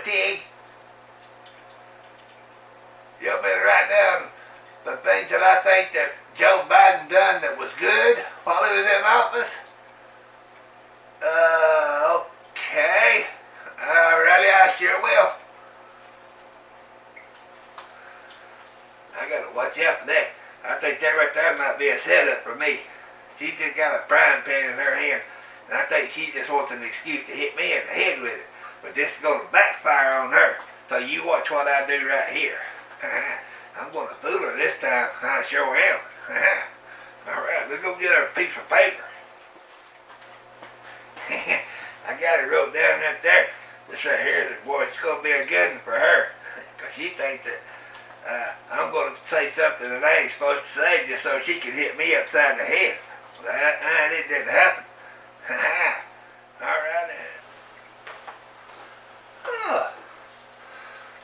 fatigue. You want me to write down the things that I think that Joe Biden done that was good while he was in office? Okay. Alrighty, I sure will. I gotta watch out for that. I think that right there might be a setup for me. She just got a frying pan in her hand, and I think she just wants an excuse to hit me in the head with it. But this is gonna backfire on her. So you watch what I do right here. I'm gonna fool her this time. I sure am. Alright, let's go get her a piece of paper. I got it wrote down right there. This right here, boy, it's gonna be a good one for her. Because she thinks that I'm going to say something that I ain't supposed to say just so she can hit me upside the head. It didn't happen. Alright. Oh.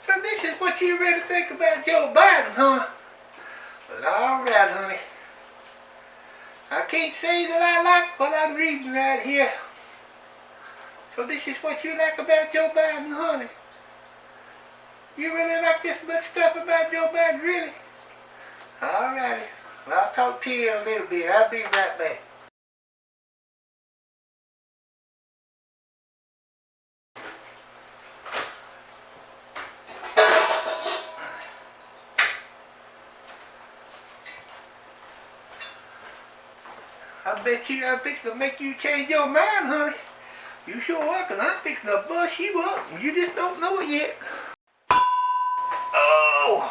So this is what you really think about Joe Biden, huh? Well, alright, honey. I can't say that I like what I'm reading right here. So this is what you like about Joe Biden, honey. You really like this much stuff about Joe Biden, really? Alrighty. Well, I'll talk to you in a little bit. I'll be right back. I bet you I'm fixing to make you change your mind, honey. You sure are, because I'm fixing to bust you up, and you just don't know it yet. Oh,